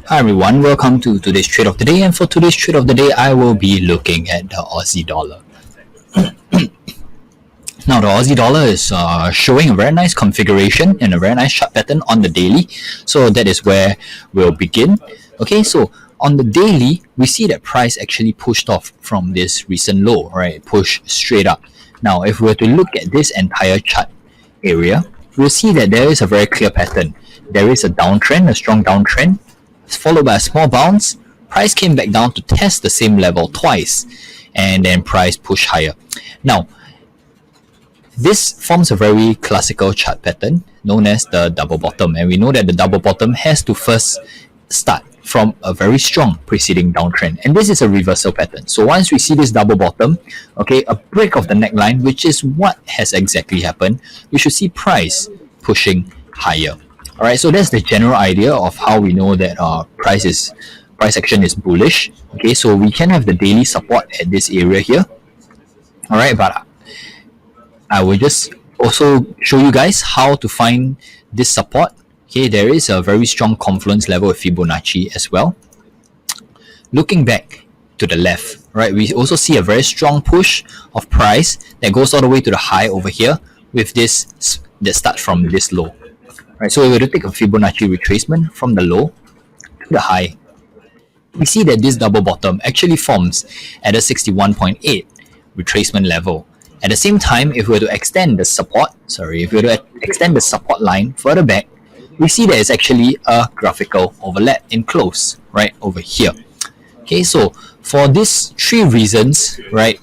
Hi everyone, welcome to today's trade of the day, and for today's trade of the day I will be looking at the Aussie dollar. Now the Aussie dollar is showing a very nice configuration and a very nice chart pattern on the daily, so that is where we'll begin. Okay, so on the daily we see that price actually pushed off from this recent low, right? Pushed straight up. Now if we were to look at this entire chart area, we'll see that there is a very clear pattern. There is a downtrend, a strong downtrend, followed by a small bounce. Price came back down to test the same level twice, and then price pushed higher. Now, this forms a very classical chart pattern known as the double bottom, and we know that the double bottom has to first start from a very strong preceding downtrend, and this is a reversal pattern. So once we see this double bottom, okay, a break of the neckline, which is what has exactly happened, we should see price pushing higher. All right, so that's the general idea of how we know that price action is bullish. Okay, so we can have the daily support at this area here. All right, but I will just also show you guys how to find this support. Okay, there is a very strong confluence level with Fibonacci as well. Looking back to the left, right, we also see a very strong push of price that goes all the way to the high over here with this that starts from this low. Right, so we were to take a Fibonacci retracement from the low to the high. We see that this double bottom actually forms at a 61.8 retracement level. At the same time, if we were to extend the support, line further back, we see that it's actually a graphical overlap in close, right, over here. Okay, so for these three reasons, right,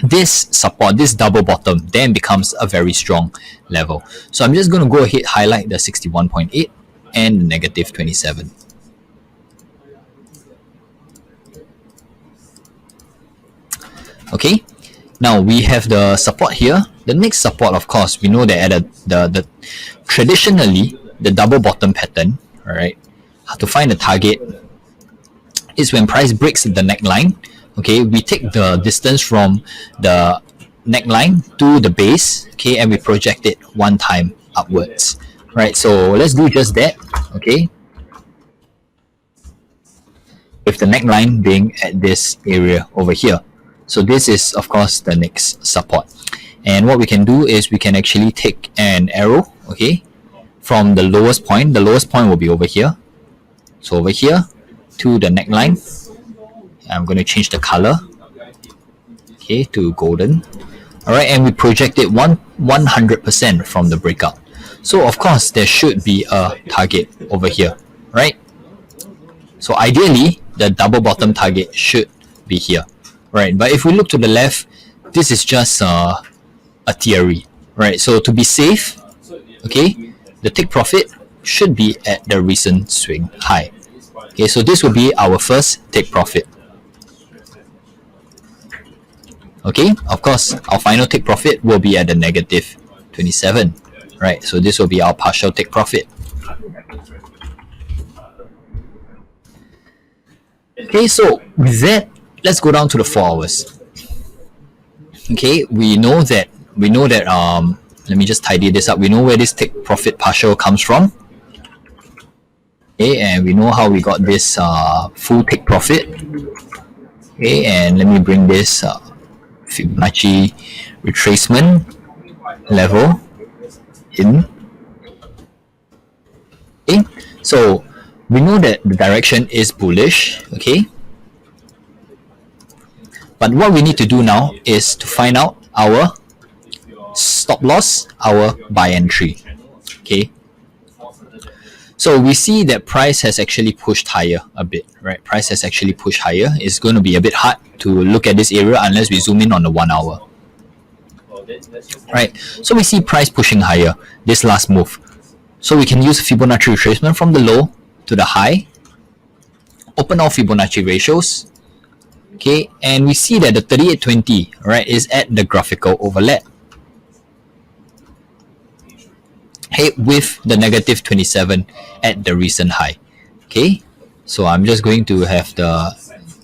this support, this double bottom, then becomes a very strong level. So I'm just going to go ahead, highlight the 61.8 and the negative 27. Okay, now we have the support here. The next support, of course, we know that at the traditionally the double bottom pattern, all right, to find the target is when price breaks the neckline. Okay, we take the distance from the neckline to the base, okay, and we project it one time upwards. Right, so let's do just that. Okay, with the neckline being at this area over here. So this is of course the next support, and what we can do is we can actually take an arrow, okay, from the lowest point. The lowest point will be over here, so over here to the neckline. I'm going to change the color, okay, to golden. All right, and we project it 100% from the breakout. So of course there should be a target over here, right? So ideally the double bottom target should be here, right? But if we look to the left, this is just a theory, right? So to be safe, okay, the take profit should be at the recent swing high. Okay, so this will be our first take profit. Okay, of course, our final take profit will be at the negative 27, right? So this will be our partial take profit. Okay, so with that, let's go down to the 4 hours. Okay, we know that let me just tidy this up. We know where this take profit partial comes from. Okay, and we know how we got this full take profit. Okay, and let me bring this Fibonacci retracement level in. Okay, so we know that the direction is bullish. Okay, but what we need to do now is to find out our stop loss, our buy entry. Okay, so we see that price has actually pushed higher a bit, right? Price has actually pushed higher. It's going to be a bit hard to look at this area unless we zoom in on the 1 hour. Right, so we see price pushing higher, this last move. So we can use Fibonacci retracement from the low to the high, open all Fibonacci ratios, okay, and we see that the 3820, right, is at the graphical overlap, okay, with the negative 27 at the recent high. Okay, so I'm just going to have the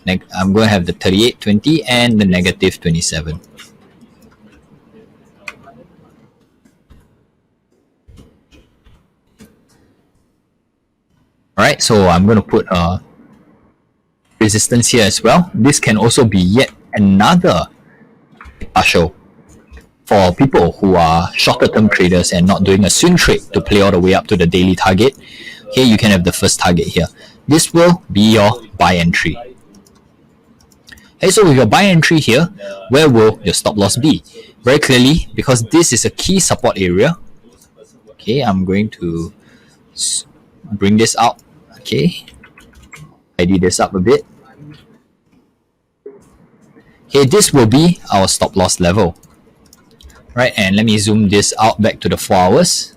3820 and the negative 27. Alright, so I'm going to put a resistance here as well. This can also be yet another partial for people who are shorter term traders and not doing a swing trade to play all the way up to the daily target. Here you can have the first target here. This will be your buy entry. Okay, so with your buy entry here, where will your stop loss be? Very clearly, because this is a key support area. Okay, I'm going to bring this out. Okay, tidy this up a bit. Okay, this will be our stop loss level. Right, and let me zoom this out back to the 4 hours.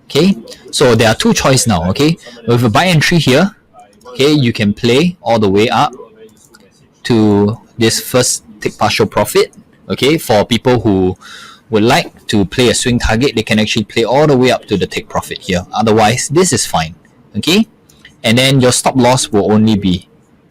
Okay, so there are two choices now. Okay, with a buy entry here, okay, you can play all the way up to this first take partial profit. Okay, for people who would like to play a swing target, they can actually play all the way up to the take profit here. Otherwise, this is fine. Okay, and then your stop loss will only be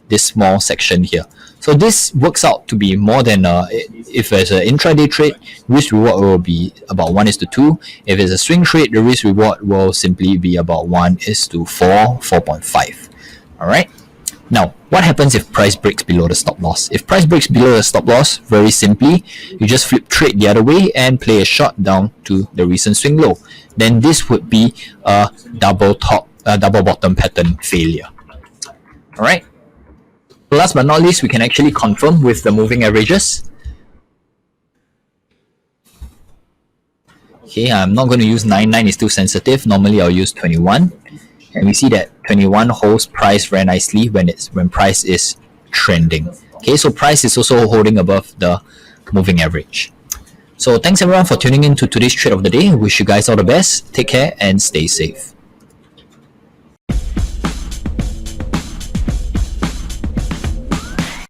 this small section here. So this works out to be more than if it's an intraday trade, risk reward will be about 1:2. If it's a swing trade, the risk reward will simply be about 1:4, 4.5. All right. Now, what happens if price breaks below the stop loss? If price breaks below the stop loss, very simply, you just flip trade the other way and play a short down to the recent swing low. Then this would be a double bottom pattern failure. All right. Last but not least, we can actually confirm with the moving averages. Okay, I'm not going to use 9. 9 is too sensitive. Normally, I'll use 21. And we see that 21 holds price very nicely when price is trending. Okay, so price is also holding above the moving average. So thanks everyone for tuning in to today's trade of the day. Wish you guys all the best. Take care and stay safe.